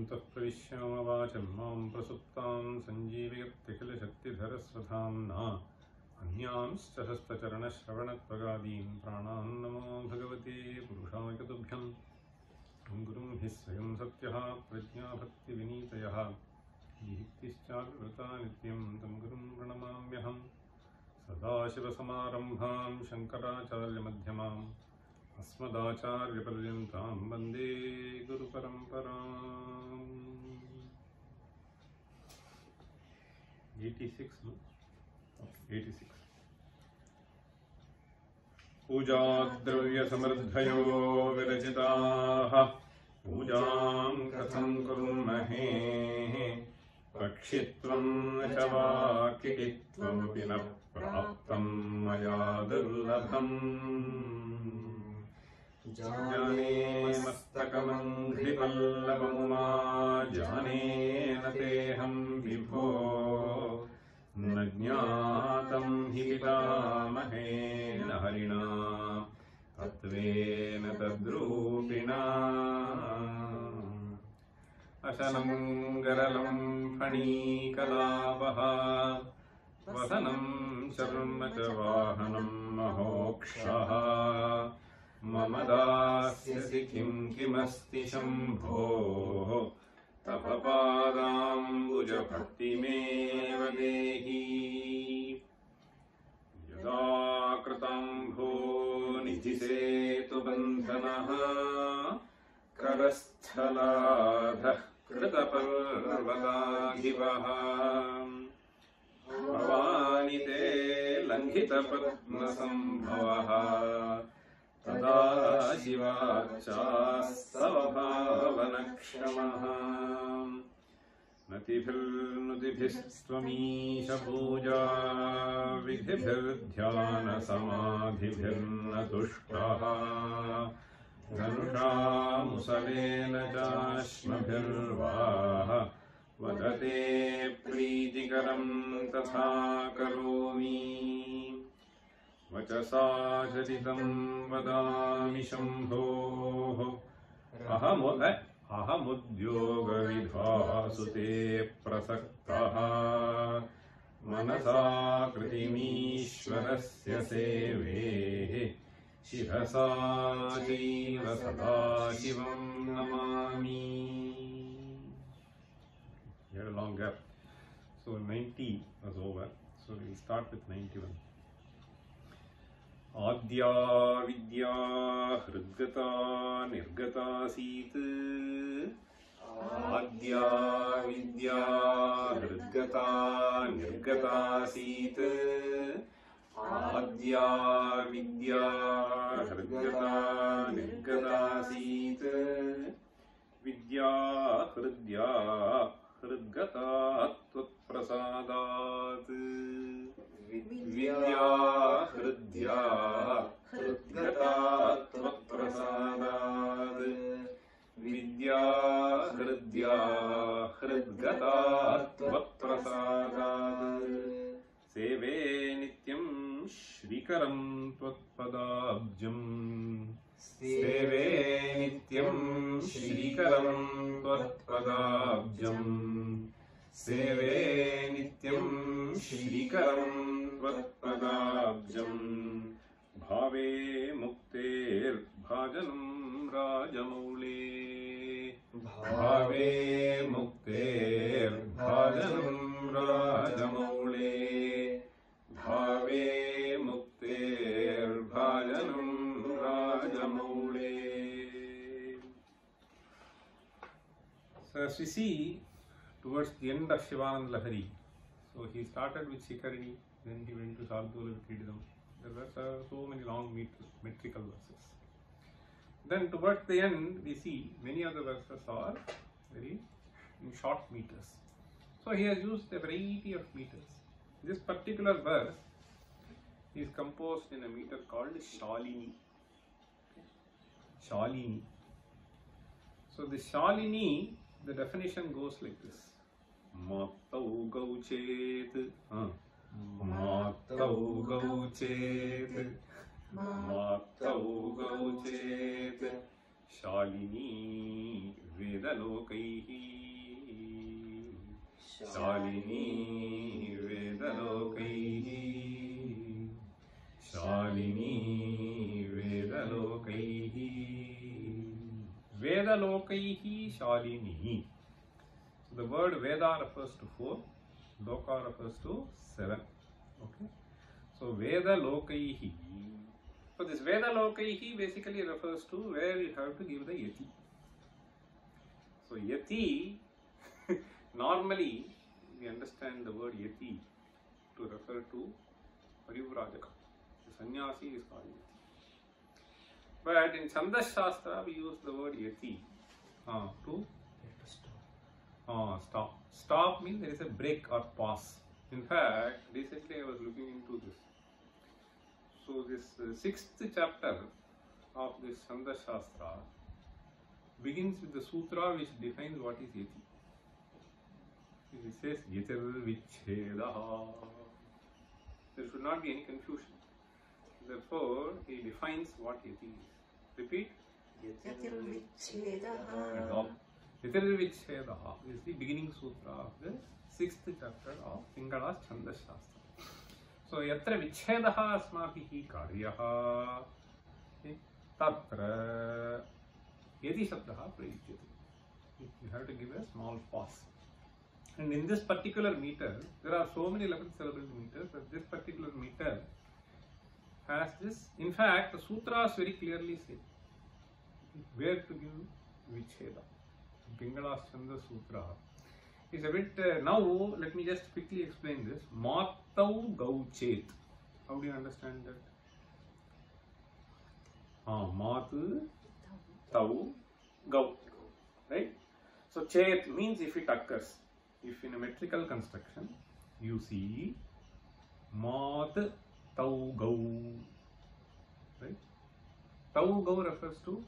अन्तः प्रविश्य मम वाचं मां प्रसुप्तां सञ्जीवयत्यखिलशक्तिधरस्वधाम्ना अन्यांश्च हस्तचरणश्रवणत्वगादीन् प्राणान् नमो भगवते पुरुषाय तुभ्यं गुरुं हि स्वयं सत्यः प्रज्ञाभक्तिविनीतयः दीप्तिश्चाविवृता नित्यं तं गुरुं प्रणमाम्यहम् सदाशिवसमारम्भां शङ्कराचार्यमध्यमाम् अस्मदाचार्यपर्यन्तां वन्दे गुरुपरम्पराम्. 86 no? Okay, 86. पूजाद्रव्यसमृद्धयो विरचिताः पूजां कथं कुर्महे पक्षित्वं च वा किटित्वमपि न प्राप्तं मया दुर्लभम्. जाने मस्तकमङ्घ्रिपल्लवमुमा जाने न तेऽहं विभो न ज्ञातं हि पितामहेन हरिणा तत्त्वेन तद्रूपिणा. अशनं गरलं फणीकलापः वसनं शर्म च वाहनं महोक्षः मम दास्यसि किं किमस्ति शम्भोः तपपादाम्बुजभक्तिमेव देहि. यदा कृताम्भो निधिसेतुबन्धनः करस्थलाधः कृतपर्वताधिवः भवानि ते लङ्घितपद्मसम्भवः तदा शिवाच्चास्तव भावनक्षमः. नतिभिर्नुतिभिस्त्वमीश पूजा विधिभिर्ध्यानसमाधिभिर्न तुष्टः धनुषा मुसलेन चाश्मभिर्वा वदते प्रीतिकरं तथा करोमि. वचसा चरितं वदामि शम्भोः अहमुद्योगविधासु ते प्रसक्तः मनसा कृतिमीश्वरस्य सेवेः शिरसा चैव सदा शिवं Namami. Here a long gap. So 90 was over. So we will start with 91. आद्या विद्या हृद्गता निर्गतासीत्. आद्या विद्या हृद्गता निर्गतासीत्. आद्या विद्या हृद्गता निर्गतासीत्. विद्या हृद्या हृद्गता त्वत्प्रसादात्. विद्या हृद्या हृद्गता त्वत्प्रसादात्. विद्या हृद्या हृद्गता त्वत्प्रसादात्. सेवे नित्यं श्रीकरं त्वत्पदाब्जम्. सेवे नित्यं श्रीकरं त्वत्पदाब्जम्. सेवे नित्यं श्रीकरं त्वत्पदाब्जम्. भावे मुक्तेर्भाजनं राजमौले. भावे मुक्तेर्भाजनं राजमौले. भावे मुक्तेर्भाजनं राजमौले. So as we see towards the end of Sivanandalahari, so he started with Shikarini, then he went to Saltola Vikridam. There were so many long metrical verses. Then towards the end we see many other verses are very in short meters. So he has used a variety of meters. This particular verse is composed in a meter called Shalini. Shalini. So the Shalini, the definition goes like this. Matau gauchet, matau gauchet, matau gauchet, Shalini Vedalokaihi Shalini Vedalokaihi Shalini Vedalokaihi Vedalokaihi Shalini. So the word Veda refers to 4, Loka refers to 7. Okay. So Vedalokaihi. So this Vedalokaihi basically refers to where you have to give the yati. So yati, normally we understand the word yati to refer to Parivrajaka. The sannyasi is called yati. But in chandas shastra we use the word yati to stop. Stop means there is a break or pause. In fact, recently I was looking into this. So this 6th chapter of this chandas shastra begins with the sutra which defines what is yati. It says yatir vichhedaha. There should not be any confusion. Therefore, he defines what yati is. Repeat. Yatir vichhedaha. Yatir vichhedaha is the beginning sutra of the 6th chapter of Pingala's chandas shastra. So yatra vichhedaha asmabihi karyaha tatra yati shabdaha prayuchyate. You have to give a small pause. And in this particular meter, there are so many 11th syllable meters, but this particular meter has this. In fact, the sutras very clearly say where to give vichheda. Pingala's Chanda Sutra is a bit. Now, let me just quickly explain this. Matau Gauchet. How do you understand that? Matu Tau Gau. Right? So, Chet means if it occurs. If in a metrical construction you see Mat Tau Gau. Right? Tau Gau refers to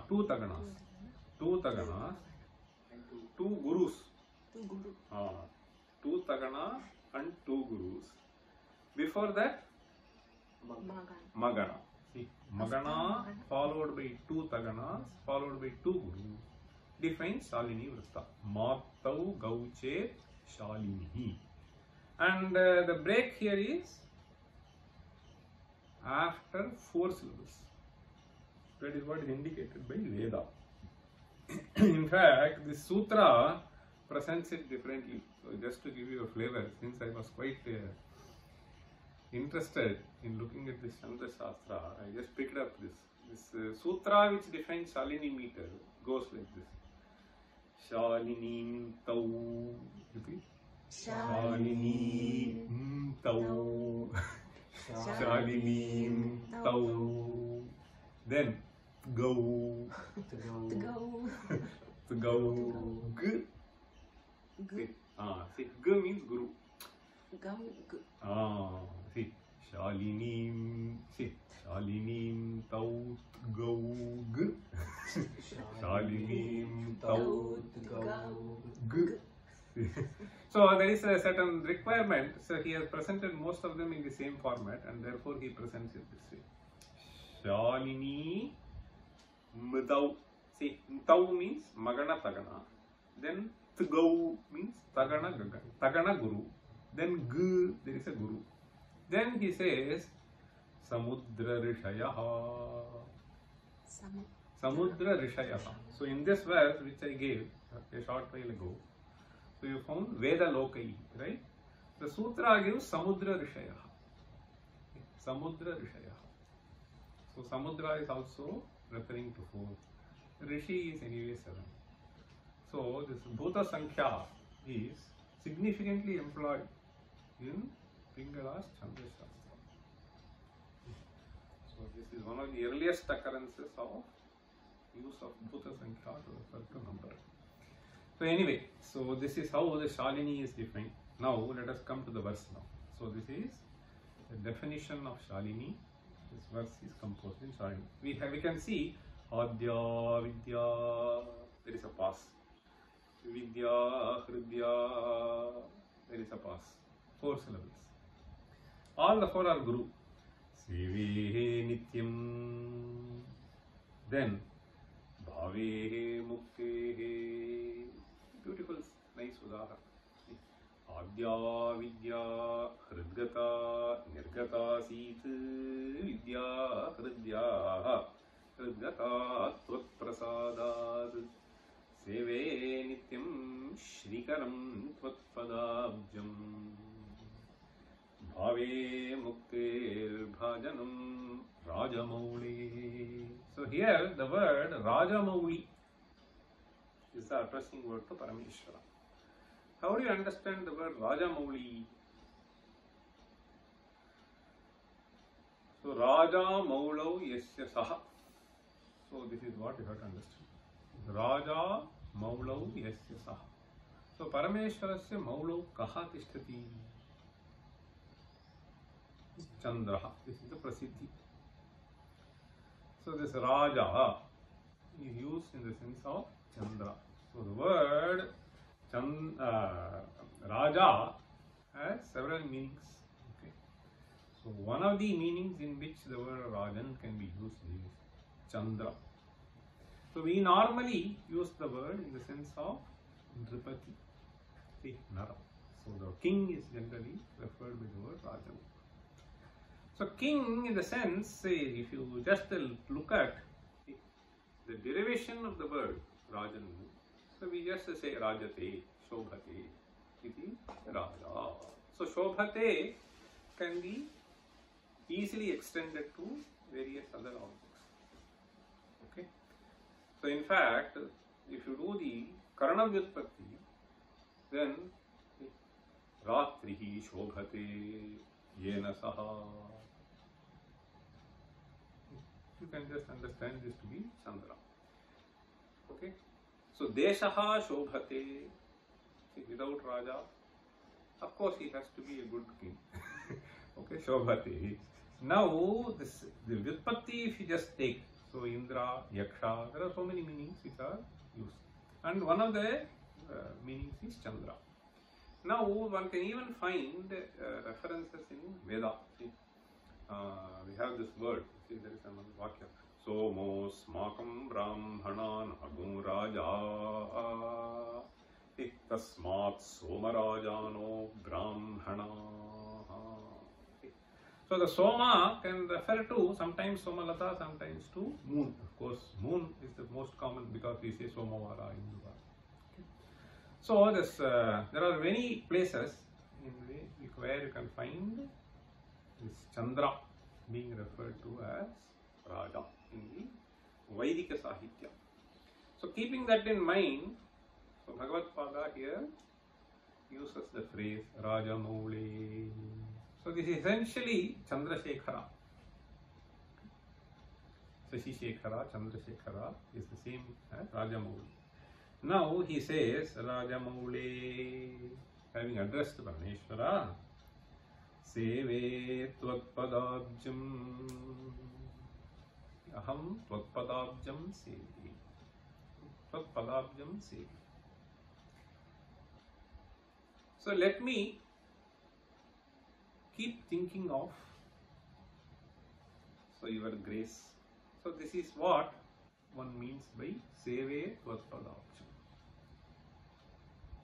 two Taganas. Two Taganas and two Gurus. Two Tagana and two Gurus. Before that, Magana. See, Magana followed by two Taganas, followed by two Gurus, defines Shalini Vrata. Matau Gauche Shalini. And the break here is after 4 syllables. That is what is indicated by Veda. In fact, this sutra presents it differently. So just to give you a flavor, since I was quite interested in looking at this Chanda Shastra, I just picked up this sutra which defines Shalini meter goes like this. Shalini Tau. Repeat. Shalini Tau. Shalini Tau. Then go. To go. G. See, G means Guru. See, Shalinim. See, Shalinim Tau Go G. Shalinim Tau Go G. So there is a certain requirement. So he has presented most of them in the same format, and therefore he presents it this way. Shalini Mtau. See, Mtau means Magana Tagana. Then Tgau means Tagana Gaga. Tagana Guru. Then G, there is a Guru. Then he says Samudra Rishayaha. Samudra Rishayaha. So in this verse which I gave a short while ago, so you found Veda Lokai, right? The sutra gives Samudra Rishayaha. Samudra Rishayaha. So Samudra is also referring to 4. Rishi is anyway 7. So this Bhuta Sankhya is significantly employed in Pingala's Chanda Shastra. So this is one of the earliest occurrences of use of Bhuta Sankhya to refer to number. So anyway, so this is how the Shalini is defined. Now let us come to the verse now. So this is the definition of Shalini. This verse is composed in Shalini. We can see Adya, Vidya, there is a pause. Vidya, Hridya, there is a pause. 4 syllables. All the 4 are Guru. Sive Nityam. Then Bhave Adya Vidya Hridgata Nirgata Sit Vidya Hridya Hridgata Tvat Prasadad Seve Nityam Shrikaram Tvat Padabjam Bhave Muktir Bhajanam Rajamauli. So here the word Rajamauli is the addressing word to Parameshwara. How do you understand the word Rajamauli? So Raja Maulau Yasya Saha. So this is what you have to understand. Raja Maulau Yasya Saha. So Parameshwarasya Maulau Kaha Tishtati? Chandraha. This is the Prasiddhi. So this Raja is used in the sense of Chandra. So the word Raja has several meanings. Okay. So one of the meanings in which the word Rajan can be used is Chandra. So we normally use the word in the sense of Nripati, see, Nara. So the king is generally referred with the word Rajan. So king in the sense, say, if you just look at the derivation of the word Rajan, so we just say Rajate, Shobhate, iti Raja. So Shobhate can be easily extended to various other objects. Okay. So in fact, if you do the Karana Vyutpatti, then Ratrihi Shobhate Yena Saha. You can just understand this to be Chandra. Okay. So Deshaha Shobhate. See, without Raja, of course he has to be a good king. Okay, Shobhate. Now this the Vyutpatti, if you just take, so Indra, Yaksha, there are so many meanings which are used. And one of the meanings is Chandra. Now one can even find references in Veda. See, we have this word. See, there is a Vakya. Somo smakam brahmanan agun raja tasmat somarajano brahmana. So the Soma can refer to sometimes Somalata, sometimes to moon. Of course, moon is the most common because we say Somavara, Induvara. Okay. So this, there are many places in where you can find this Chandra being referred to as Raja in the Vaidika Sahitya. So keeping that in mind, so Bhagavad Pada here uses the phrase Raja Maule. So this is essentially Chandrasekhara. Shashi Shekhara, Chandrasekhara is the same as Raja Maule. Now he says Raja Maule, having addressed Parameshwara, Seve Tvatpadabjam Aham Tvatpadabjam Sevi. Tvatpadabjam Sevi. So let me keep thinking of your grace. So this is what one means by Seve Tvatpadabjam.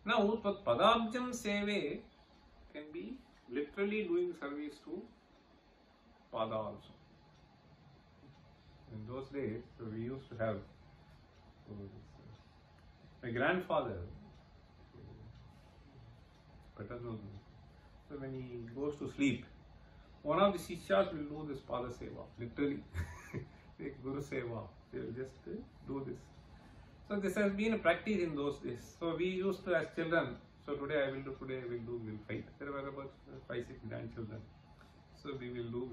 Now Tvatpadabjam Seve can be literally doing service to Pada also. In those days, so we used to have my grandfather, paternal. So when he goes to sleep, one of the Shishyas will do this Pada Seva, literally. Guru Seva, they will just do this. So this has been a practice in those days. So we used to, as children, so today I will do, today I will do, we will fight. There were about 5-6 grandchildren. So we will do.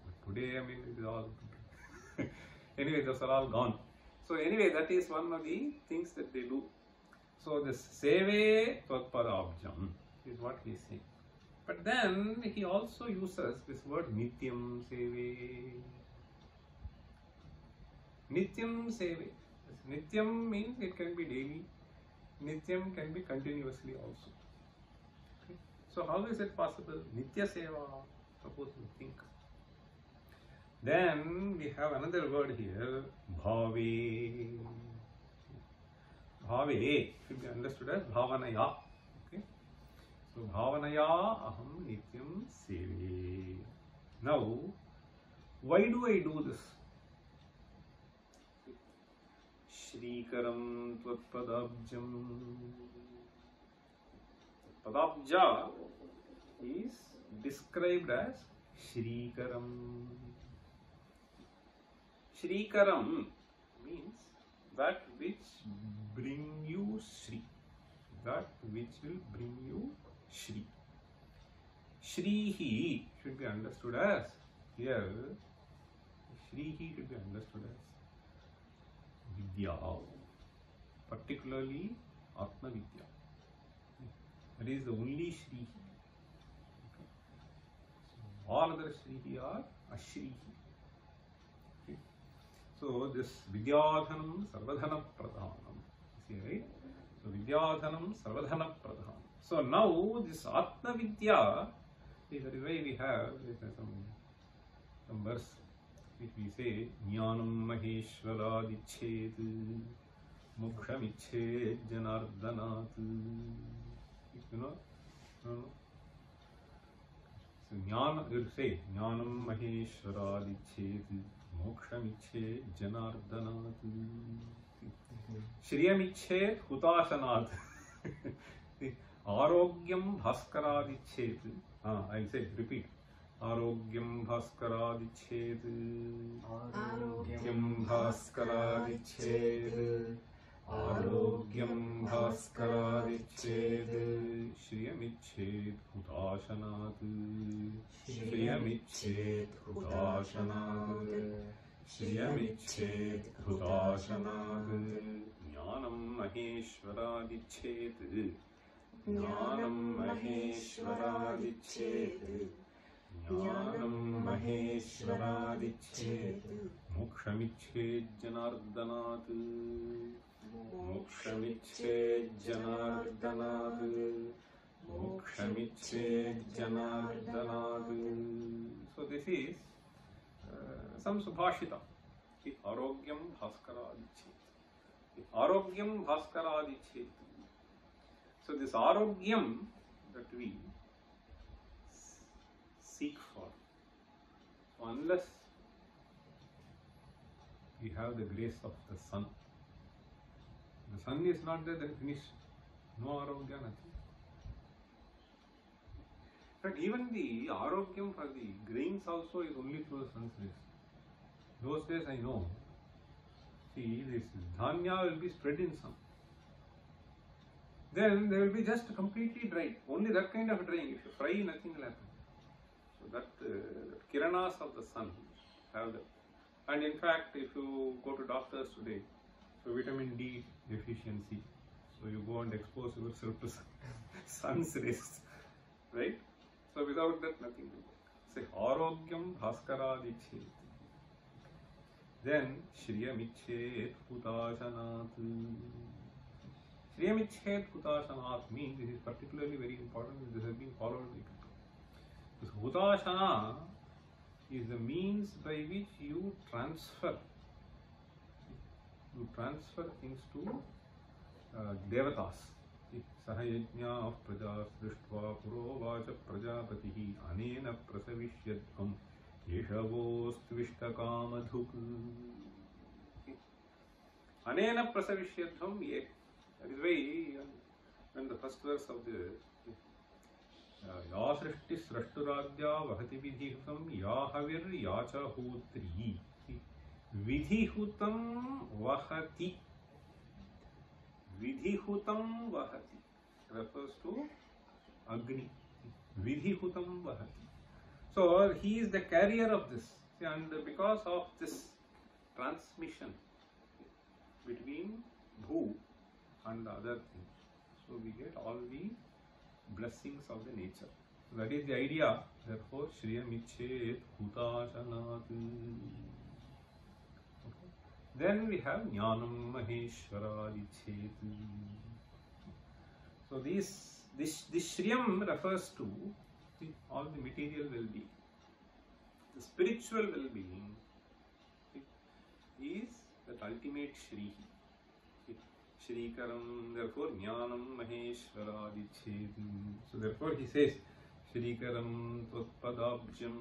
But today, I mean, it is all. Anyway, those are all gone. So anyway, that is one of the things that they do. So this Seve Tvatpadabjam is what he is saying. But then he also uses this word Nityam Seve. Nityam Seve. Nityam means it can be daily. Nityam can be continuously also. Okay. So how is it possible? Nitya Seva, suppose you think. Then we have another word here, Bhave. Bhave should be understood as Bhavanaya. Okay. So bhavanaya aham nityam seve. Now, why do I do this? Shrikaram tvatpadabjam. Padabja is described as Shrikaram. Shrikaram means that which bring you Shri. That which will bring you Shri. Shrihi should be understood as, here, Shrihi should be understood as Vidya, particularly Atma Vidya. That is the only Shrihi. Okay. So all other Shrihi are Ashrihi. Okay. So this Vidyadhanam Sarvadhana Pradhanam. See, right? So Vidyadhanam Sarvadhana Pradhanam. So now this Atma Vidya, see, that is why we have some verse which we say Jnanam Maheshwaradichet Mokshamicchet Janardanat. You know? So Jnana, you say Jnanam Maheshwaradichet Mokshamicchet Janardanat. Shriyamichet Hutashanat. Arogyam Bhaskaradicchet. I'll say, repeat. Arogyam Bhaskaradicchet. Arogyam Bhaskaradicchet. Arogyam Bhaskaradicchet. Shriyamichet Hutashanat. Shriyamichet Hutashanat. Shriyamichet Hutashanat. Jnanam Maheshwaradichet. Jnanam Maheshwaradichet. Jnanam Maheshwaradichet. Mokshamicchet Janardanat. Mokshamicchet Janardanat. Mokshamicchet Janardanat. So this is some Subhashita. Arogyam Bhaskaradicchet. Arogyam Bhaskaradicchet. So this Arogyam that we seek for, so unless we have the grace of the sun is not there, then finish. No Arogya, nothing. But even the Arogyam for the grains also is only through the sun's rays. Those days I know. See, this dhanya will be spread in sun. Then they will be just completely dry. Only that kind of drying. If you fry, nothing will happen. So that kiranas of the sun have that. And in fact, if you go to doctors today, so vitamin D deficiency, so you go and expose yourself to sun's rays, right? So without that, nothing will work. Say Arogyam Bhaskaradicchet. Then Shriyamichet Hutashanat. Shriyamichet Hutashanat means, this is particularly very important, this has been followed by people. This Hutashana is the means by which you transfer things to devatas. Sahayajna of prajas drishtva purovacha prajapatihi anena prasavishyadvam yeshavostvishtakamathuk. Anena prasavishyadvam ye. That is why when the first verse of the Ya srishti srashturadya vahati vidhihutam ya havir yacha hotri. Vidhihutam vahati. Vidhihutam vahati refers to Agni. Vidhihutam vahati. So he is the carrier of this. And because of this transmission between Bhu and the other things, so we get all the blessings of the nature. So that is the idea. Therefore, Shriyamichet Hutashanat. Okay. Then we have Jnanam Maheshwaradichet. So this Shriyam refers to all the material well-being. The spiritual well-being is that ultimate Shri. Shrikaram, therefore Jnanam Maheshwaradichedam. So therefore he says Shrikaram Tvatpadabjam.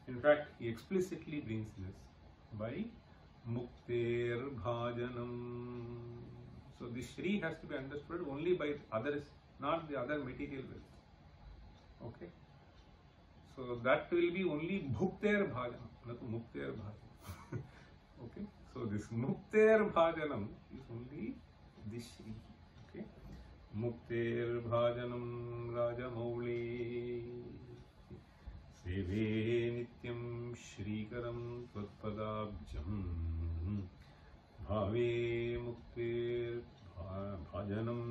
In fact, he explicitly brings this by Mukter Bhajanam. So this Shri has to be understood only by others, not the other material wealth. Okay? So that will be only Bhukter Bhajanam, not Mukter Bhajanam. Okay? So this Mukter Bhajanam is only this Shri. Okay? Mukter Bhajanam Rajamauli Seve Nityam Shrikaram Tvatpadabjam Bhave Mukter Bhajanam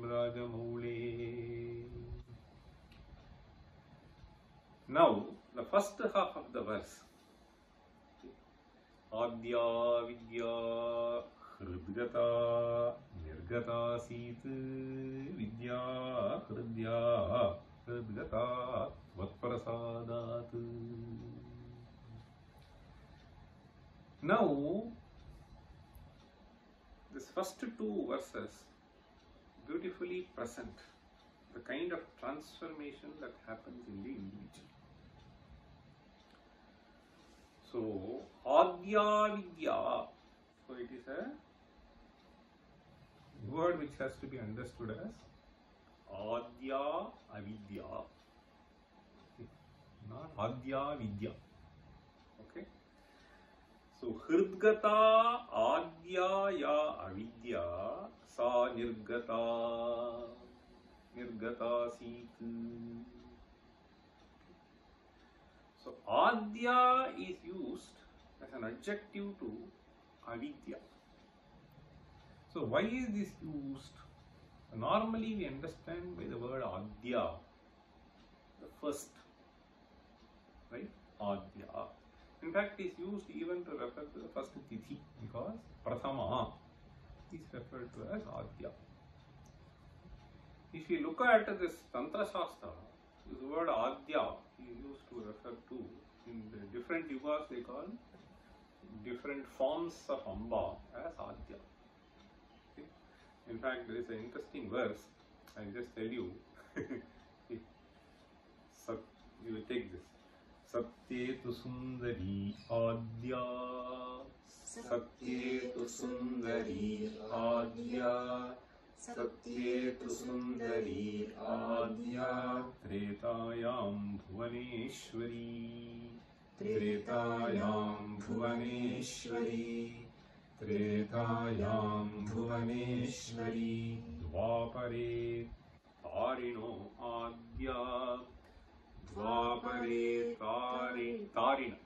Rajamauli. Now, the first half of the verse. Adya Vidya Hridgata Nirgata Sit Vidya Hridya Hridgata Vatprasadat. Now, this first two verses beautifully present the kind of transformation that happens in the individual. So, Adya Vidya, so it is a word which has to be understood as Adya Avidya, not Adya Vidya. Okay. So, Hridgata Adya Ya Avidya Sa Nirgata Sit. So, Adya is used as an adjective to Avidya. So, why is this used? Normally, we understand by the word Adya, the first, right? Adya. In fact, it is used even to refer to the first Tithi because Prathama is referred to as Adya. If you look at this Tantra Shastra, this word Adya is used to refer to, in the different yugas they call different forms of Amba as Adya. Okay? In fact, there is an interesting verse, I will just tell you. You will take this. Satyetu Sundari Adya. Satyetu Sundari Adya. Satyetu Sundari Adya. Tretayam Bhuvaneshwari. Tretayam Bhuvaneshwari. Tretayam Bhuvaneshwari. Dvapare Tarino Adya. Dvapare Tarina.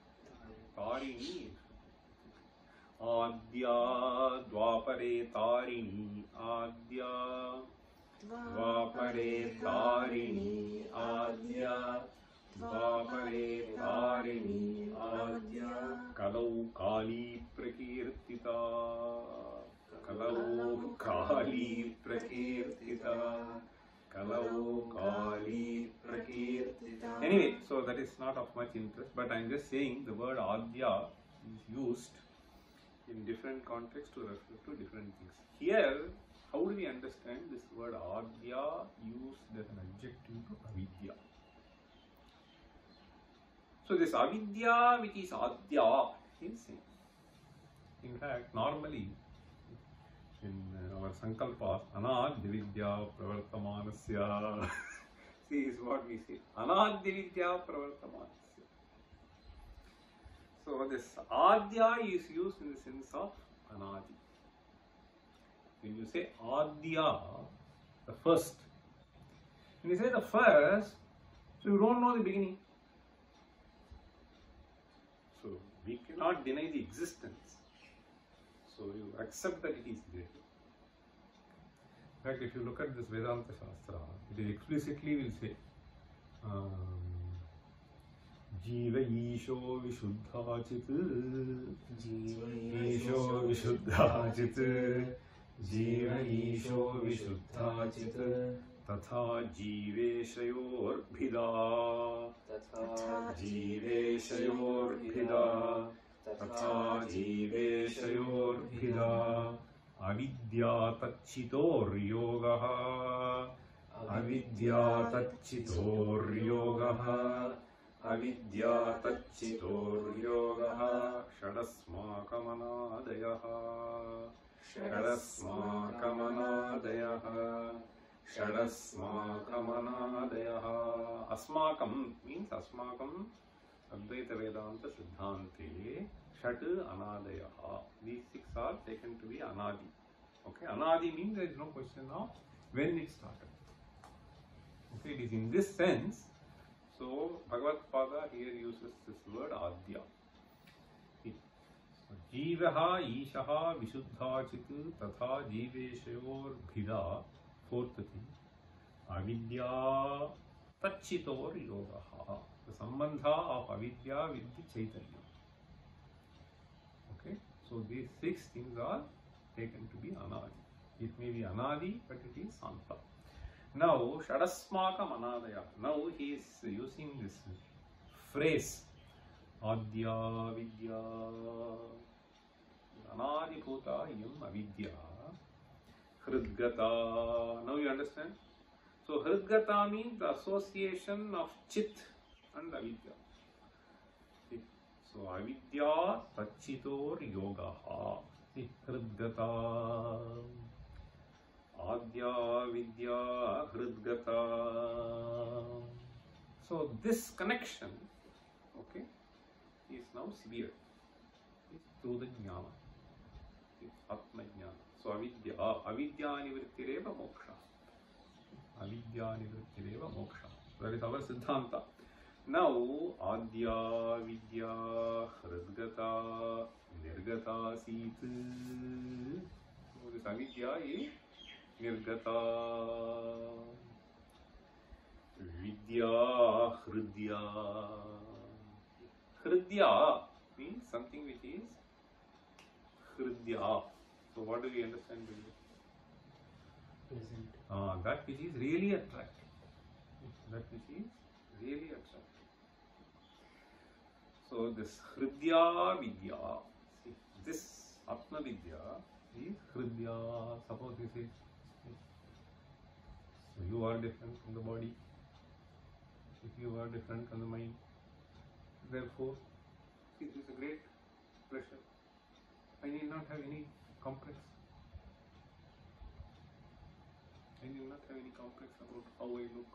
Tarini. Adya. Dvapare Tarini. Adya. Dvapare Tarini. Adya. Dvapare Tarini. Adya. Kalau Kali Prakirtita. Kalau Kali Prakirtita. Kalau Kali Prakirtita. Anyway, so that is not of much interest, but I am just saying the word Adya is used in different contexts to refer to different things. Here, how do we understand this word Adya used as an adjective to Avidya? So this Avidya which is Adya is same. In fact, normally in our Sankalpas, Anadyavidya Pravartamanasya. See, is what we say. Anadyavidya Pravartamanasya. So this Adya is used in the sense of Anadi. When you say Adya, the first. When you say the first, so you don't know the beginning. So we cannot deny the existence. So you accept that it is there. In fact, if you look at this Vedanta Shastra, it explicitly will say Jiva Isho Vishuddhachit Isho Vishuddhachit Jiva Isho Vishuddhachit Tatha Jiveshayor Bhida Tatha Jiveshayor Bhida Tatha Jiveshayor Bhida Avidya Avidya Avidya Shadasmakamanadayah. Asmakam means Asmakam Advaita Vedanta Siddhante Shat Anadayah. These 6 are taken to be Anadi. Okay, Anadi means there is no question of when it started. Okay, it is in this sense. So Bhagavad Pada here uses this word Adya. Jivaha Ishaha Vishuddha Chit Tatha Jiveshayor Bhida. Fourth thing, Avidya Tachitor Yogaha. The Sambandha of Avidya with the Chaitanya. Okay, so these 6 things are taken to be Anadi. It may be Anadi, but it is Santa. Now, Shadasmakam Anadaya. Now he is using this phrase Adya Vidya Anadi Bhuta Yam Avidya Hridgata. Now you understand? So Hridgata means the association of Chit and Avidya. So Avidya Tachitor Yogaha. Hridgata Adya Vidya Hridgata. So this connection, okay, is now severe. It's through the jnana. It's Atma jnana. So Avidya Nivrittireva moksha. Avidya Nivrittireva moksha. That is our Siddhanta. Now Adya Vidya Hridgata Nirgata Sit. So this Avidya is Nirgata Vidya Hridya. Hridya means something which is Hridya. So what do we understand by this? Present. That which is really attractive. That which is really attractive. So this Hridya Vidya. See, this Atma Vidya is Hridya. Suppose you say, so you are different from the body. If you are different from the mind, therefore, it is a great pleasure. I need not have any complex. I need not have any complex about how I look.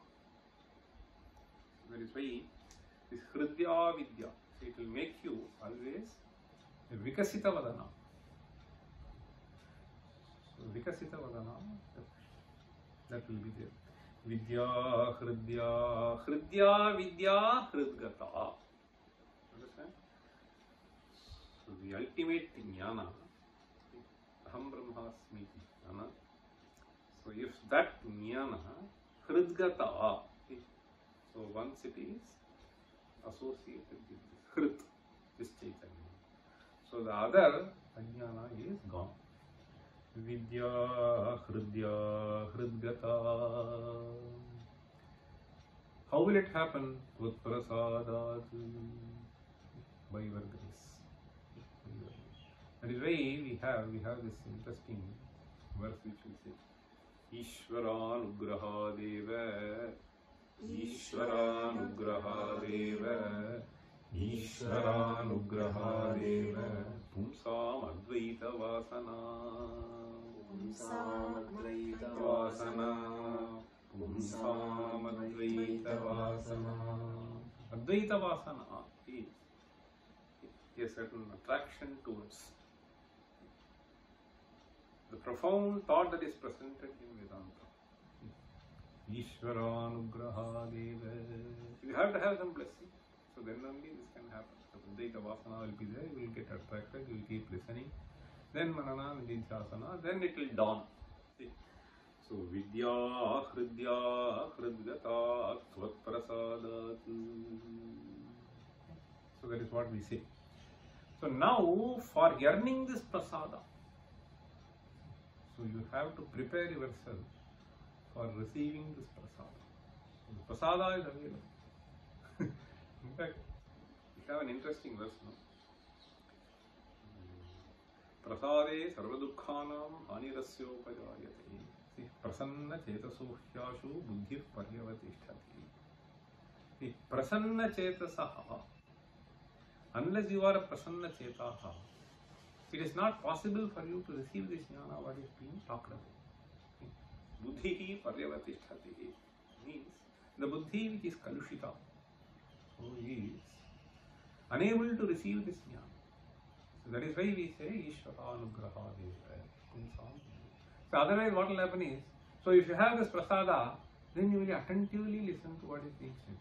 That is why this Hridya Vidya, so it will make you always a Vikasita Vadana. So Vikasita Vadana, that will be there. Vidya Hridya, Hridya Vidya Hridgata. Understand? So the ultimate jnana, Aham Brahmasmi jnana. So if that jnana Hridgata, so once it is associated with this Hrit, this Chaitanya, so the other ajnana is gone. Vidya Hridya Hridgata. How will it happen? Tvat prasadat, by your grace. That is why we have this interesting verse which we say Ishvaranugraha Deva Ishvaranugraha Deva Ishvaranugraha Deva Pumsam Advaita Vasana Pumsam Advaita Vasana Pumsam Advaita Vasana. Advaita Vasana is a certain attraction towards the profound thought that is presented in Vedanta. Ishvaranugraha Deva. You have to have some blessing. So then only this can happen. So Advaita Vasana will be there, you will get attracted, you will keep listening. Then Manana, Nidhyasana, then it will dawn. See? So Vidya Hridya Hridgata Tvat Prasadat. So that is what we say. So now for yearning this prasada, so you have to prepare yourself for receiving this prasada. So the prasada is available. In fact, we have an interesting verse now. prasade sarvadukhanam hanirasyopajaayate. See, prasanna chetaso hyashu buddhir paryavatishthati. See, prasanna chetasaha, unless you are a prasanna chetaha, it is not possible for you to receive this jnana what is being talked about. Buddhihi paryavatishthati means the buddhi which is kalushita, so is unable to receive this jnana. So that is why we say Ishvara Anugraha Deva. So otherwise what will happen is, so if you have this prasada, then you will attentively listen to what is being said.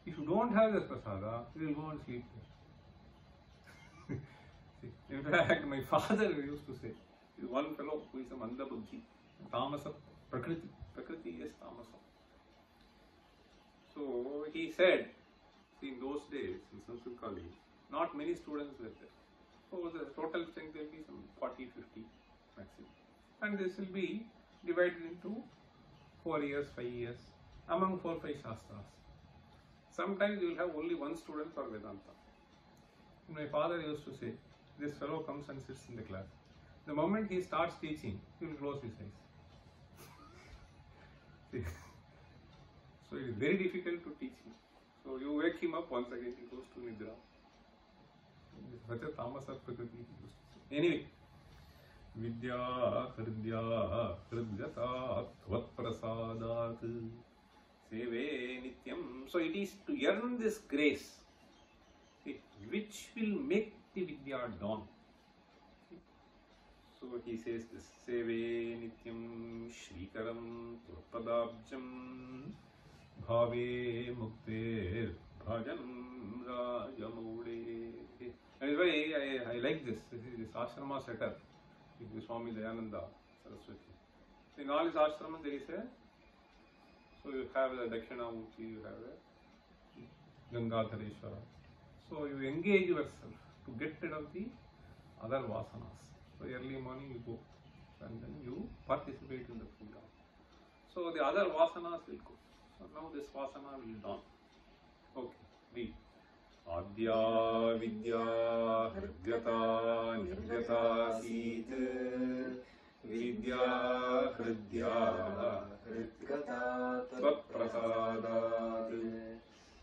If you don't have this prasada, you will go and sleep there. See, in fact, my father used to say, one fellow who is a manda buddhi, tamasa prakriti. Prakriti is tamasa. So he said, see, in those days in Sanskrit college, not many students were there. So the total strength will be some 40, 50 maximum. And this will be divided into 4 years, 5 years, among 4, 5 shastras. Sometimes you will have only one student for Vedanta. My father used to say, this fellow comes and sits in the class. The moment he starts teaching, he will close his eyes. See? So it is very difficult to teach him. So you wake him up once again, he goes to Nidra. Such a tamasa prakriti he used to say. Anyway, Vidya Hridya Hridgata Tvat Prasadat Seve Nityam. So it is to earn this grace, which will make the Vidya dawn. So he says this, Seve Nityam Shrikaram Tvapadabjam Bhave Mukte Bhajanam Rajamaude. That is why I like this. This is this ashrama setup with Swami Dayananda Saraswati. In all his ashramas there is a, so you have the Dakshinamurti, you have a Gangadhareshwara. So you engage yourself to get rid of the other vasanas. So early morning you go and then you participate in the program. So the other vasanas will go. So now this vasana will dawn. Okay, read. Adya Vidya Hridgata Nirgata Sit Vidya Hridya Hridgata Tvat Prasadat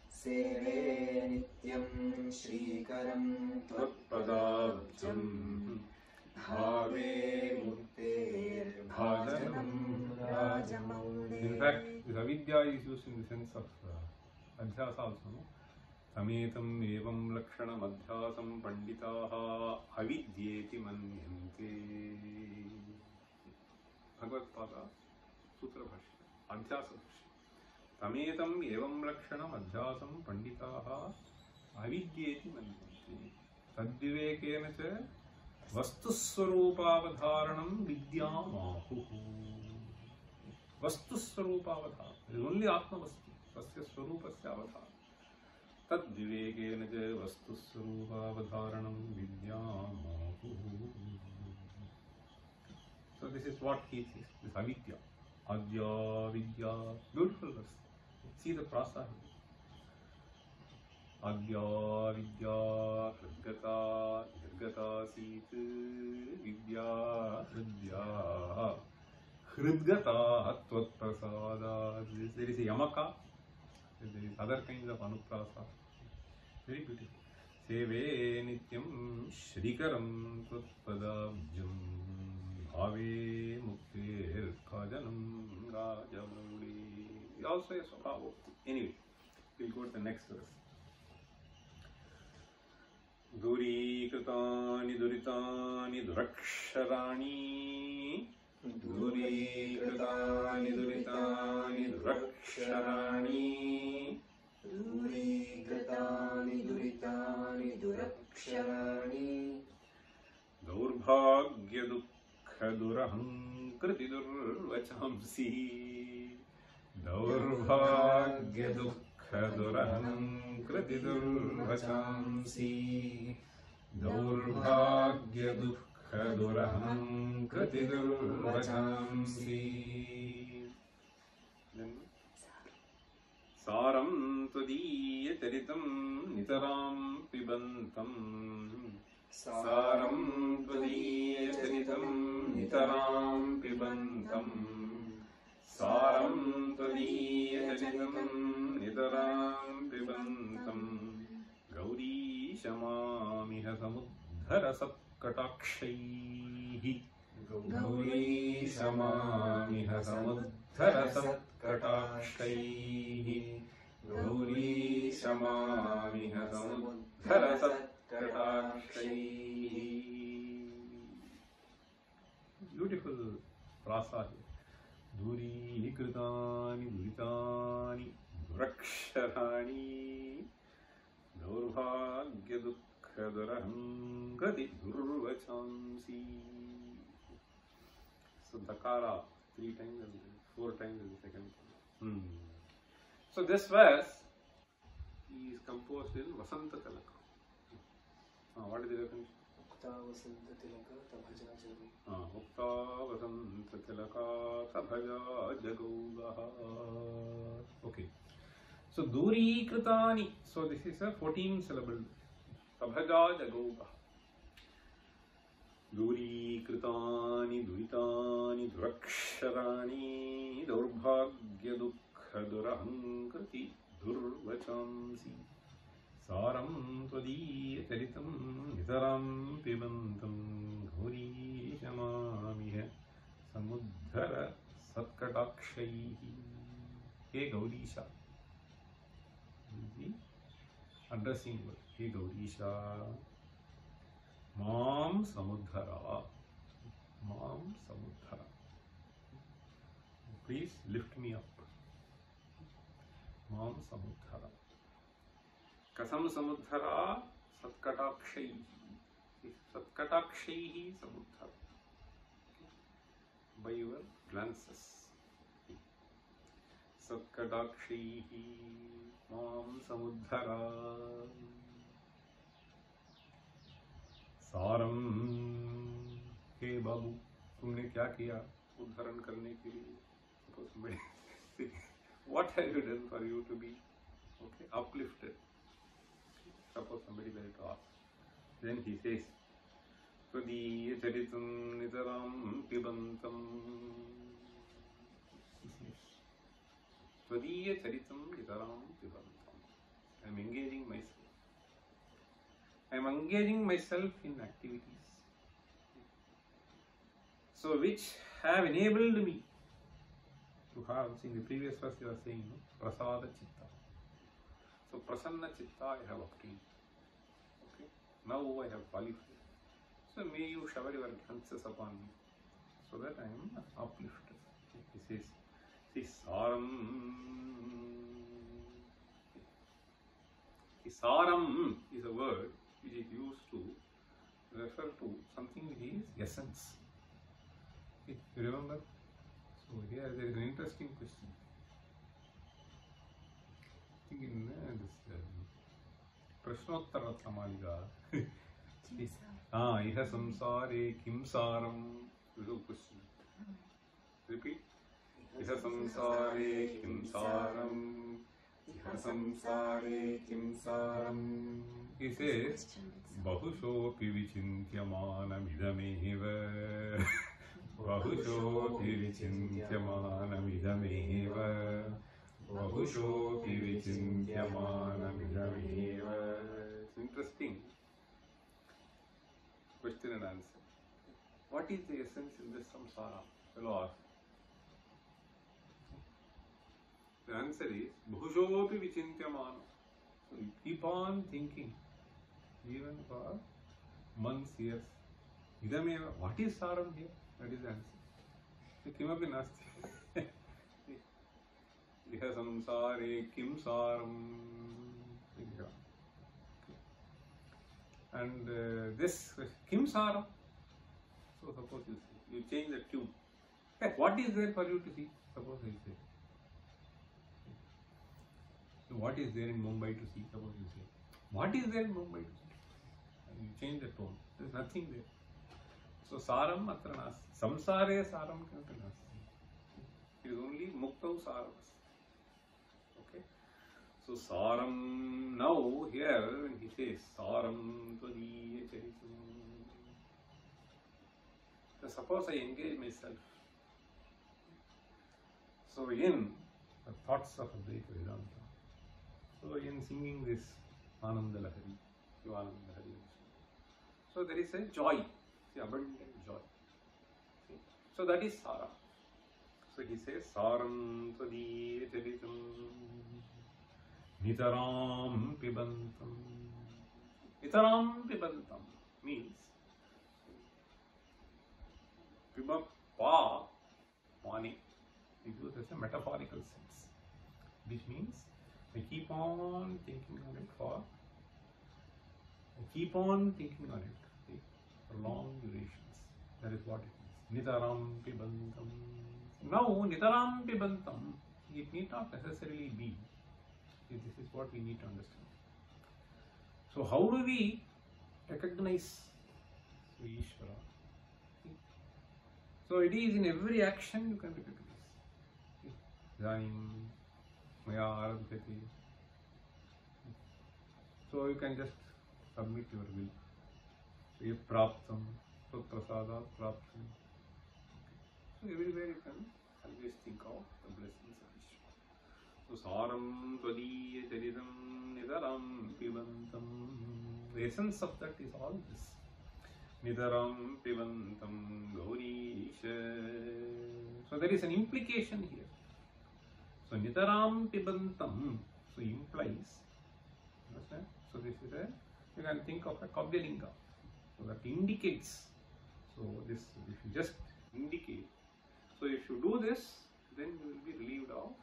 Seve Nityam Shrikaram Tvat Padabjam Bhave Mukte Bhajanam Rajamaude. In fact, this avidya is used in the sense of adhyasa also. No? Sametam evam lakshanam adhyasam panditaha avidyeti manyante. Bhagavad Pada Sutra Bhashya Adhyasa Bhashya. Sametam evam lakshanam adhyasam panditaha avidyeti manyante. Tadvivekena cha Vastuswarupavadharanam vidyamahu. Vastuswarupavadharanam. It is only Atma Vastu. Tasya Swarupasya Avadharanam. Tad vivekena ja Vastuswarupavadharanam vidyamahu. So this is what he says. This avidya. Adya Vidya. Beautiful verse. See the prasa here. Adya Vidya Hridgata Nirgata Sit Vidya Hridya Hridgata Tvat Prasada. There is a yamaka, there is other kinds of anuprasa. Very beautiful. Seve Nityam Shrikaram Tvat Padabjam Bhave Mukte Bhajanam Rajamaude. Also a swabhava. Anyway, we'll go to the next verse. Durikritani duritani duraksharaani. Durikritani duritani duraksharaani. Durikritani duritani duraksharaani. Daurbhagya dukkha duraham kriti durvachamsi. Daurbhagya dukkha duraham kriti durvachamsi. Daurbhagya dukkha duraham kriti durvachamsi. Saram tvadiya charitam nitaram pibantam सारं त्वदीयचरितं नितरां पिबन्तं सारं त्वदीयचरितं नितरां पिबन्तं गौरीशमामिह समुद्धरसत्कटाक्षैः गौरीशमामिह समुद्धरसत्कटाक्षैः गौरीशमामिह समुद्धरसत्कटाक्षैः. Beautiful prasa here. दूरीकृतानि दुरितानि दुरक्षराणि दौर्भाग्यदुःखदुरहङ्कृति दुर्वचांसि. So Dakara 3 times and 4 times in the second time. So this verse is composed in Vasanta Tilaka. What is the definition? Ukta Vasanta Tilaka Tabhaja Jagu. Ukta Vasanta Tilaka Tabhaja Jagugaha. Okay. So Duri Kritani. So this is a 14 syllable. Tabhaja Jagugaha. Duri Kritani Duritani Durakshirani Daurbhagya Dukkha Durahankriti Durvachamsi. Saram Tvadiya Charitam Nitaram Pibantam Gauri Shamamiha Samuddhara Satkatakshayi. Hey Gaurisha. The addressing word. Hey Gaurisha. Mam Samuddhara. Mam Samuddhara. Please lift me up. Mam Samuddhara. Kasam Samuddhara Satkatakshayi. Satkatakshayi Samuddhara. By your glances. Satkatakshayi Mam Samuddhara. सारम. हे बाबू, तुमने क्या किया उद्धारण करने के लिए? What have you done for you to be uplifted? Suppose somebody were to ask. Then he says, Tvadiya charitam nitaram pibantam. Tvadiya charitam nitaram pibantam. I am engaging myself. I am engaging myself in activities, so which have enabled me to have, in the previous verse you are saying, no? Prasada Chitta. So Prasanna Chitta I have obtained. Okay. Now I have qualified. So may you shower your glances upon me, so that I am uplifted. He says, see, Saram. Saram is a word which is used to refer to something which is essence. Okay, you remember? So here there is an interesting question. I think in this Prashnottara Samalika, Iha Samsare Kim Saram. This is a question. Repeat. Iha Samsare Kim Saram. Samsare Kim Saram. He says, Bahushopi Vichintyamanam Idameva. Bahushopi Vichintyamanam Idameva. Bahushopi Vichintyamanam Idameva. It's interesting. Question and answer. What is the essence in this samsara? Fellow asked. The answer is Bhushopi Vichintyamana. So you keep on thinking, even for months, years. Idameva. What is Saram here? That is the answer. Kimapi nasti. Iha samsare kim saram. And this kim saram. So suppose you say, you change the tune. Hey, what is there for you to see? Suppose you say. So what is there in Mumbai to see? Suppose you say. What is there in Mumbai to see? And you change the tone. There is nothing there. So saram atra nasti. Samsare saram kimapi nasti. It is only muktau saravas. Okay. So saram, now here when he says saram tvadiya charitam suppose I engage myself. So in the thoughts of Advaita Vedanta, so in singing this Sivanandalahari, Sivanandalahari, so there is a joy, abundant joy. See? So that is Sara. So he says, Saram Tvadiya Charitam Nitaram Pibantam. Nitaram Pibantam means Piba Pa Mani. We do this in a metaphorical sense, which means I keep on thinking on it for long durations. That is what it means. Nitaram Pibantam. Now, Nitaram Pibantam, it need not necessarily be. This is what we need to understand. So, how do we recognize Ishvara? So, it is in every action you can recognize. So, you can just submit your will. So, you praptam, so prasadat praptam. So, everywhere you can always think of the blessings of Ishvara. So, saram tvadiya charitam nidaram pibantam. The essence of that is all this. Nidaram pibantam gaurisha. So, there is an implication here. So, nidaram pibantam, so implies, understand? So, this is a, you can think of a Kavyalinga. So, that indicates. So, this, if you just indicate, so if you do this, then you will be relieved of,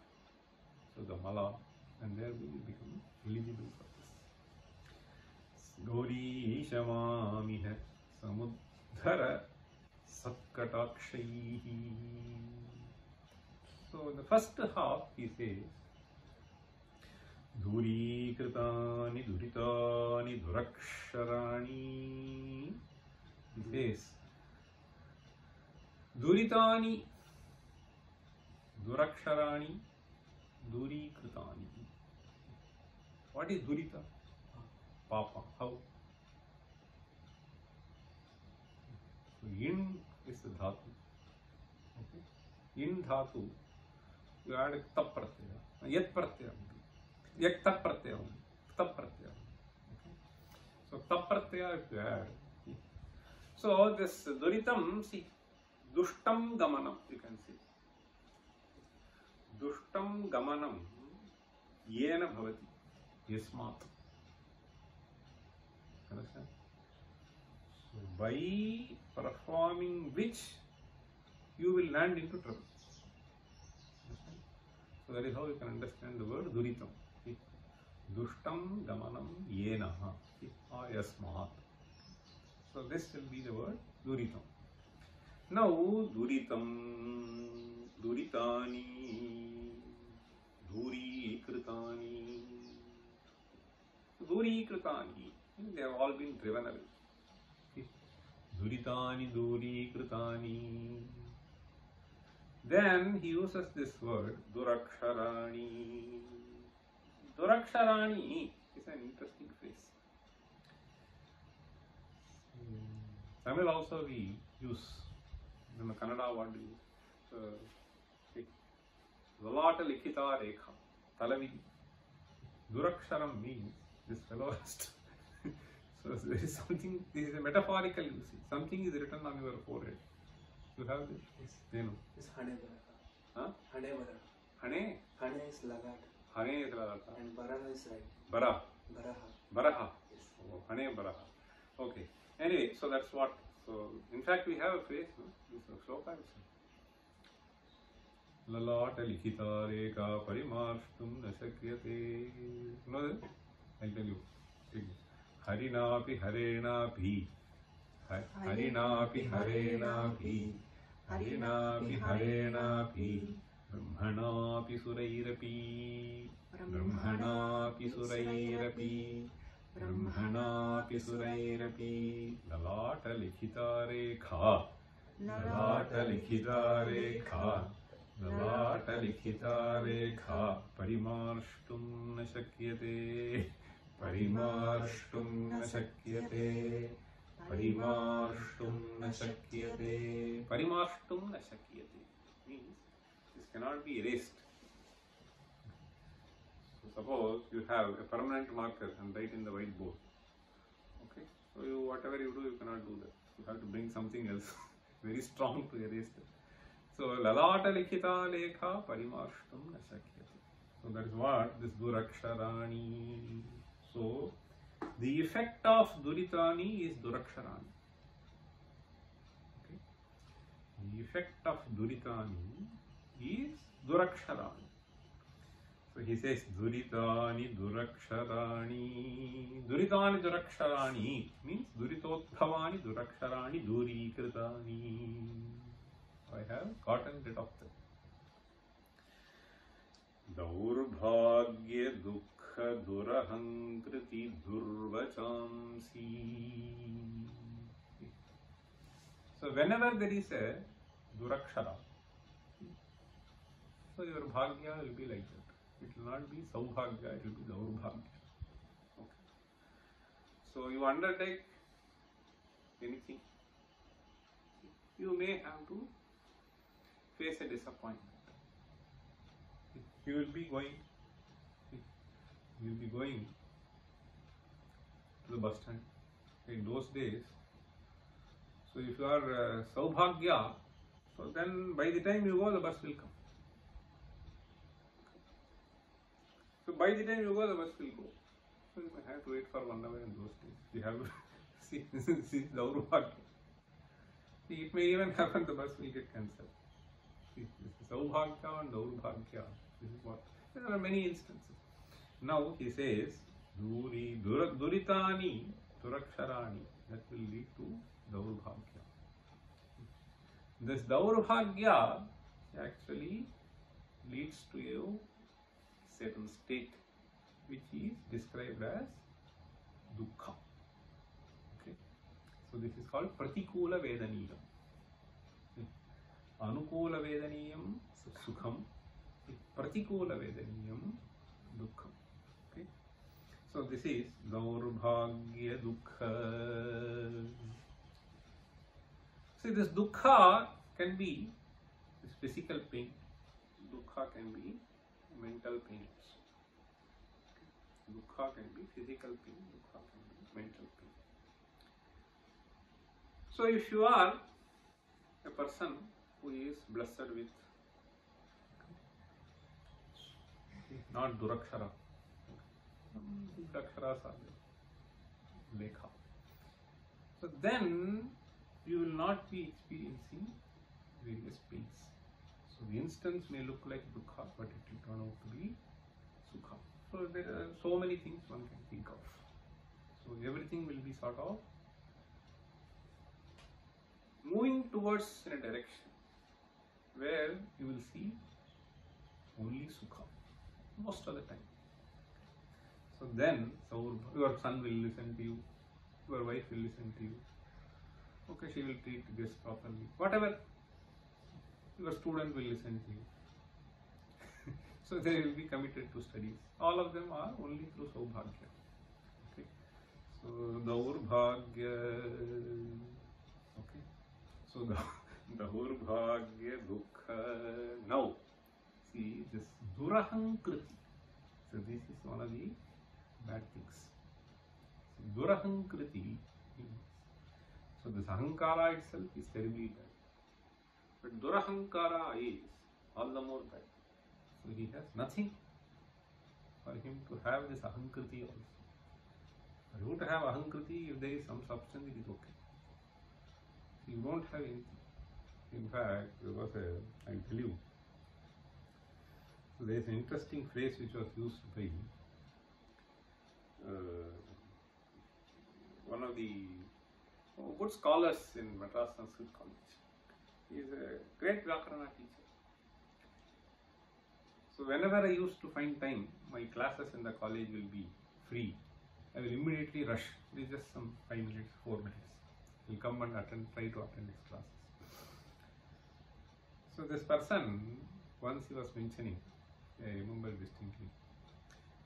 so the mala, and there will become eligible for this. Gauri Shamamiha Samudhara Satkatakshayi. So, the first half he says, Dhuri Kritani Dhuritani Dhuraksharani. He says, Dhuritani Dhuraksharani Dhuri Kritani. What is Dhurita? Papa. How? So, in is the dhatu. Okay. In dhatu, you add a tap pratyaya, yat pratyaya, yak tap pratyaya, tap pratyaya. Okay. So, tap pratyaya if you add. So, this Dhuritam, see, Dushtam Gamanam, you can see. Dushtam Gamanam, Yena Bhavati, Yasmat. Understand? So, by performing which you will land into trouble. Understand? So, that is how you can understand the word Dhuritam. Dushtam Gamanam Yena Yasmat. So, this will be the word Dhuritam. Now, Dhuritam, Dhuritani, Dhuri Kritani. Dhuri Kritani, they have all been driven away. Dhuritani, Dhuri Kritani. Then he uses this word Dhuraksharani. Dhuraksharani is an interesting phrase. Tamil also we use. In the Kannada, what do you use? Lalata Likhita Rekha, Talavidi. Dhuraksharam means this fellow has so there is something, this is a metaphorical usage. Something is written on your forehead. You have this? Yes. You know. It's Hane Baraha. Huh? Hane Baraha. Hane? Hane is Lagat. Hane is Lagata. And Baraha is right. Bara. Baraha. Baraha. Yes. Oh, Hane Baraha. Okay. Anyway, so that's what. So, in fact, we have a phrase, no? This is a Sloka. Lalata likhita reka parimarshtum na shakyate. You know that? I'll tell you. Harinapi harenapi. Harinapi harenapi. Harinapi harenapi. Brahmanapi surairapi. Brahmanapi surairapi. Brahmanapi surairapi. Lalata likhita rekha. Lalata likhita rekha. Lalata likhita rekha. Parimarshtum na shakyate. Parimarshtum na shakyate. Parimarshtum na shakyate. Parimarshtum na shakyate means this cannot be erased. So suppose you have a permanent marker and write in the whiteboard. Okay, so whatever you do, you cannot do that. You have to bring something else very strong to erase that. So lalata likhita lekha parimarshtum na shakyate. So that is what this duraksharani. So the effect of duritani is duraksharani. Okay. The effect of duritani is duraksharani. So he says duritani duraksharani. Duritani duraksharani means duritotbhavani duraksharani durikritani. I have gotten rid of them. Daurbhagya dukkha durahankriti durvachamsi. So whenever there is a durakshara, so your bhagya will be like that. It will not be saubhagya, it will be daurbhagya. Okay. So you undertake anything, you may have to face a disappointment. You will be going to the bus stand in those days. So if you are saubhagya, so then by the time you go, the bus will come. So by the time you go, the bus will go. So you may have to wait for 1 hour in those days. You have to see daurubhagya. It may even happen the bus will get cancelled. See, this is saubhagya and daurubhagya. This is what. There are many instances. Now he says, duritani duraksharani, that will lead to daurbhagya. This daurbhagya actually leads to a certain state which is described as dukkha. Okay. So this is called pratikula vedaniyam. Anukula vedaniyam sukham. Pratikula vedaniyam dukkham. Okay. So this is daurbhagya dukkha. See, this dukkha can be this physical pain. Dukkha can be mental pains. Dukkha can be physical pain. Dukkha can be mental pain. So if you are a person who is blessed with not durakshara. Duraksharas are there. Lekha. So then you will not be experiencing various pains. So the instance may look like dukkha, but it will turn out to be sukha. So there are so many things one can think of. So everything will be sort of moving towards in a direction where you will see only sukha most of the time. So then your son will listen to you, your wife will listen to you. Okay, she will treat guests properly. Whatever, your student will listen to you. So they will be committed to studies. All of them are only through saubhagya. Okay. So daurbhagya. Okay. So daurbhagya dukkha. Now, see this durahankriti. So this is one of the bad things. So, durahankriti. So this ahankara itself is terribly bad. But durahankara is all the more bad. So he has nothing for him to have this ahankriti also. For you to have ahankriti, if there is some substance, it is okay. So you don't have anything. In fact, there was I'll tell you. So there is an interesting phrase which was used by one of the good scholars in Madras Sanskrit College. He is a great Vyakarana teacher. So whenever I used to find time, my classes in the college will be free. I will immediately rush. It is just some 5 minutes, 4 minutes. I will come and try to attend his classes. So this person, once he was mentioning, I remember distinctly,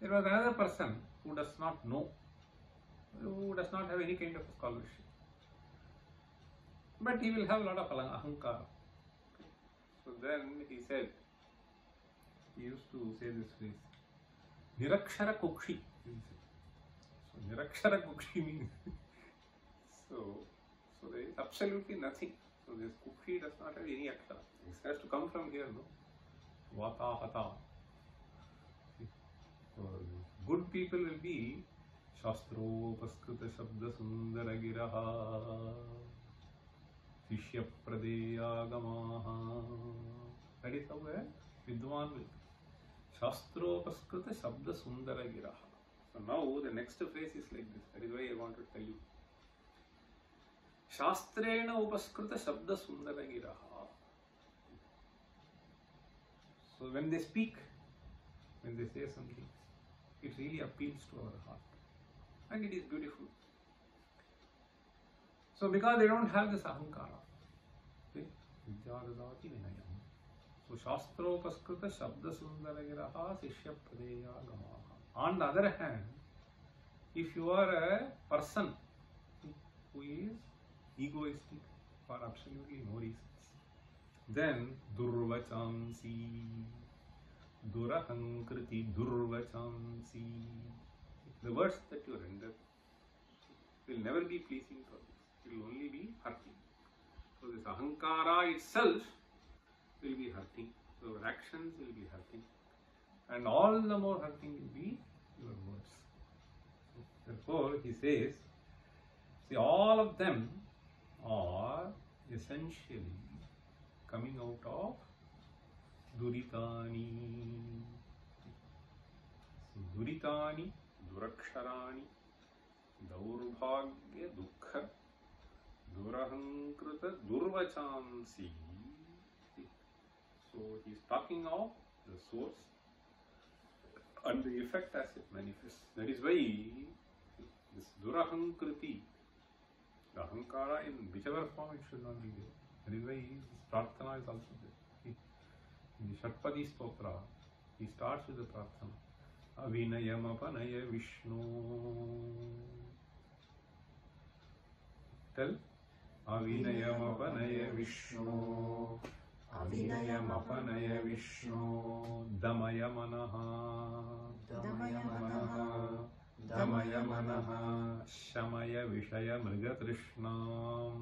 there was another person who does not know, who does not have any kind of scholarship. but he will have a lot of ahankara. So then he said, he used to say this phrase, Nirakshara Kukshi. So Nirakshara Kukshi means so there is absolutely nothing. So this Kukshi does not have any akshara. This has to come from here, no? Vata Hata. So good people will be Shastro Paskrita Shabda Sundara Giraha Shishya Pradeya Gamaha. That is how a Vidwan will be. Shastro Paskrita Shabda Sundara Giraha. So now the next phrase is like this. That is why I want to tell you. Shastrena Upaskrita Shabda Sundara Giraha. So when they speak, when they say something, it really appeals to our heart. And it is beautiful. So because they don't have this ahankara, okay? Vidyadadati vinayam. So Shastropaskrita Shabda Sundaragiraha Sishya Pradeya Gamaha. On the other hand, if you are a person who is egoistic for absolutely no reasons, then Durvachamsi, Durahankriti Durvachamsi. The words that you render will never be pleasing for this. It will only be hurting. So this ahankara itself will be hurting. So your actions will be hurting. And all the more hurting will be your words. Therefore, he says, see, all of them are essentially coming out of Duritani. So, Duritani, Duraksharani, Daurbhagya, Dukkha, Durahankrita, Durvachamsi. So he is talking of the source and the effect as it manifests. That is why this Durahankriti, the ahankara in whichever form it should not be there. That is why this prarthana is also there. In the Shatpadi Stotra, he starts with the prarthana. Avinayamapanaya Vishnu. Tell. Avinayamapanaya Vishnu. Avinayamapanaya Vishnu. Damaya Manaha. Damaya Manaha. Damaya Manaha. Shamaya Vishaya Mrigatrishnam.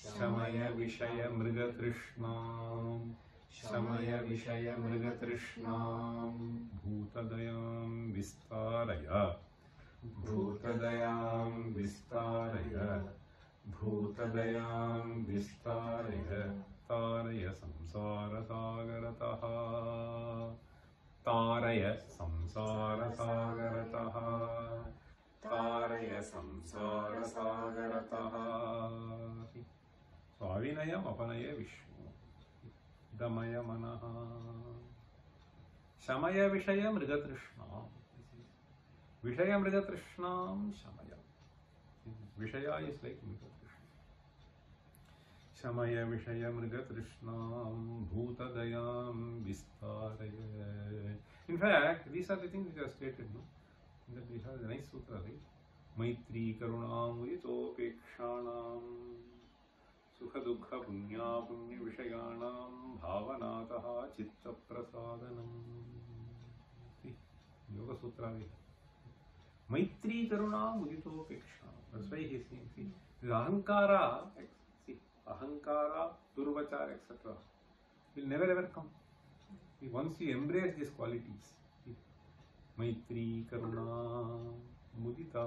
Shamaya Vishaya Mrigatrishnam. Shamaya Vishaya Mrigatrishnam. Bhutadayam Vistaraya. Bhutadayam Vistaraya. Bhutadayam Vistaraya. Taraya Samsara Sagarataha. Taraya Samsara Sagarataha. Taraya Samsara Sagarataha. So Avinayam Apanaya Vishnu. Damaya Manaha. Shamaya Vishaya Mrigatrishnam. Vishaya Mrigatrishnam Shamaya. Vishaya is like Mrigatrishnam. Shamaya Vishaya Mrigatrishnam Bhutadayam Vistaraya. In fact, these are the things which are stated, no? That we have a nice sutra, right? Maitri Karunam Uditopekshanam Sukha Dukha Punya Punya Vishayanam Bhavanataha Chitta Prasadanam. See, Yoga Sutra we have. Maitri Karuna Mudito Peksha. That's why he is saying, see, the ahankara, see, ahankara, durvachar, etc. will never ever come. See, once you embrace these qualities, see, Maitri Karuna Mudita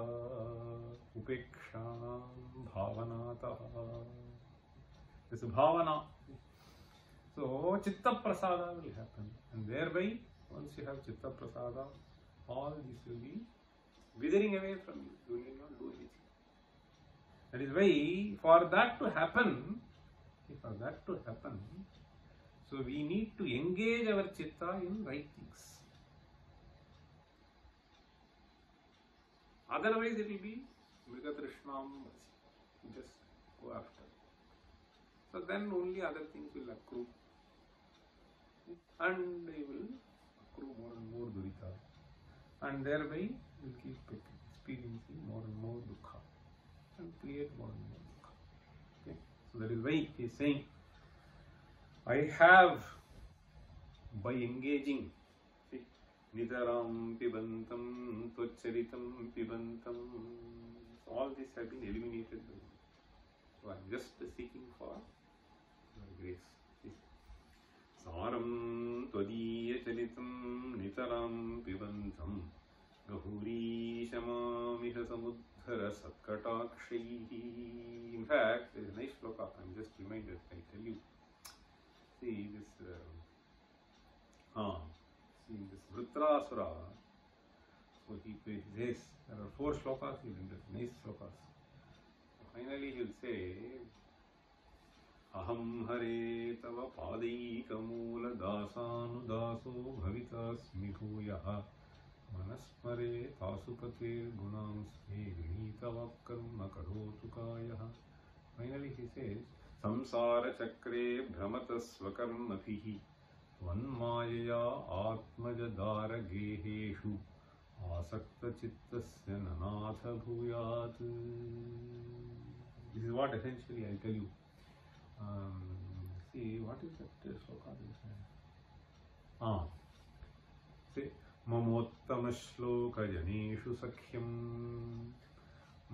Upeksha Bhavanata. This is Bhavana. So, Chitta Prasada will happen. And thereby, once you have Chitta Prasada, all this will be withering away from you. You need not do anything. That is why, for that to happen, so we need to engage our chitta in right things. Otherwise, it will be Mrigatrishnam, just go after. So then only other things will accrue. And they will accrue more and more durita. And thereby, will keep experiencing more and more dukkha and create more and more dukkha. Okay? So that is why he is saying, I have, by engaging, see, Nidaram pibantam, tvacharitam pibantam, all these have been eliminated. So I am just seeking for grace. See. Saram tvadiya charitam nitaram pibantam gahuri shamamiha samudhara satkatakshayi. In fact, there is a nice sloka, I am just reminded, I tell you. See this, this Vritrasura. So he says, there are 4 slokas, he will nice slokas. Finally he will say, Aham hare tava padaikamola dasanudaso bhavitasmi bhuyaha manasmare tasupate gunam sve vinitava karma karotu kayaha. Finally he says, Samsara chakre brhamatasva karmabhihi tvanmayaya atmajadara geheshu asakta chittasya nanatha bhuyat. This is what essentially I tell you. See, what is that sloka? Say, Mamottama shloka janeshu sakhyam.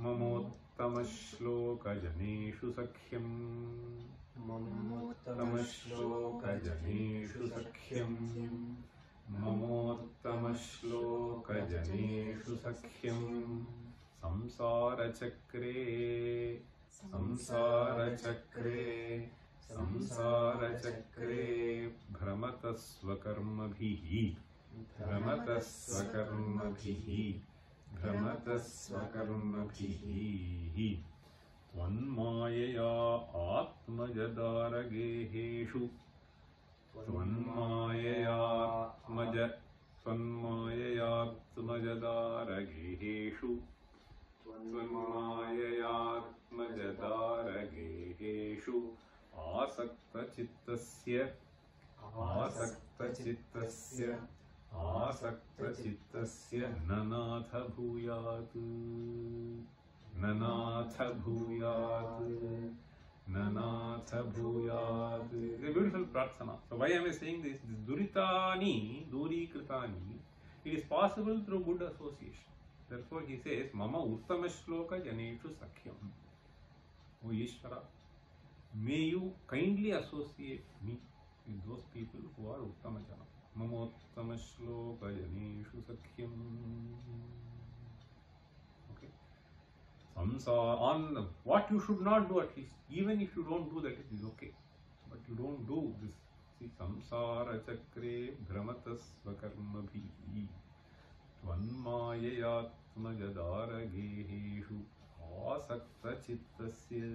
Mamottama shloka janeshu sakhyam. Mamottama shloka janeshu sakhyam. Mamottama shloka janeshu sakhyam. Samsara chakre, samsara chakre, samsara chakre, brhamatasva karmabhihi, brhamatasva karmabhihi, brhamatasva karmabhihi, tvanmayaya atmajadara geheshu, tvanmayaya atmajadara geheshu, tvanmayayatmajadara geheshu asakta chittasya nanatha bhuyat, nanatha bhuyat, nanatha bhuyat. It's a beautiful prarthana. So why am I saying this? This duritani, durikritani, it is possible through good association. Therefore he says, Mama uttama shloka janeshu sakhyam. O Ishvara, may you kindly associate me with those people who are uttama jana. Mama uttama shloka janeshu sakhyam. Okay. Samsara, on what you should not do at least. Even if you don't do that, it is okay. But you don't do this. See, samsara chakre brhamatasva karmabhihi tvanmayayatmajadara geheshu asakta chittasya.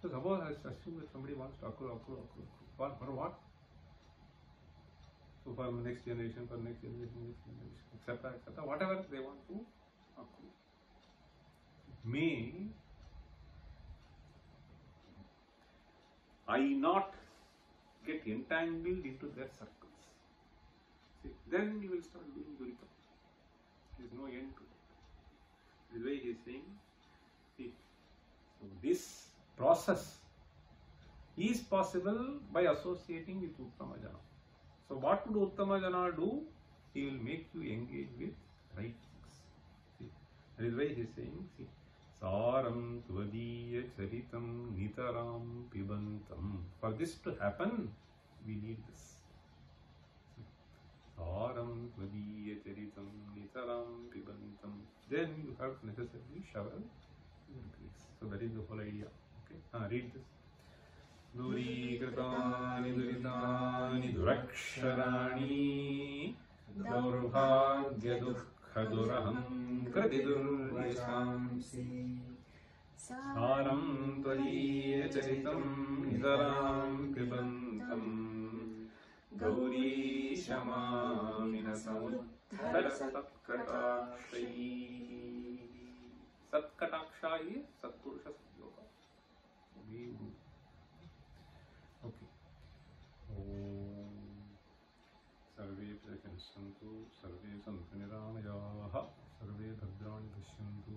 So suppose I assume that somebody wants to accrue. For what? So for next generation, etc., whatever they want to accrue. May I not get entangled into their circles. See, then you will start doing durita. There is no end to it. This is why he is saying, see, so this process is possible by associating with Uttama Jana. So what would Uttama Jana do? He will make you engage with right things. See, that is why he is saying, see, Saram tvadiya charitam nitaram pibantam. For this to happen, we need this. Saram tvadiya charitam nitaram pibantam. Then you have to necessarily shower your grace. So that is the whole idea. Okay? Read this. Duri kritani duritani duraksharani daurbhagya dukha duraham kratidurvayamsi. Saram tvadiya charitam nitaram pibantam Gauri shamamina samudhara satkatakshayi. Satkatakshayi is Satpurusha Yoga. Okay. Sarve prashantu, sarve santu niramayaha, sarve bhadrani pashyantu,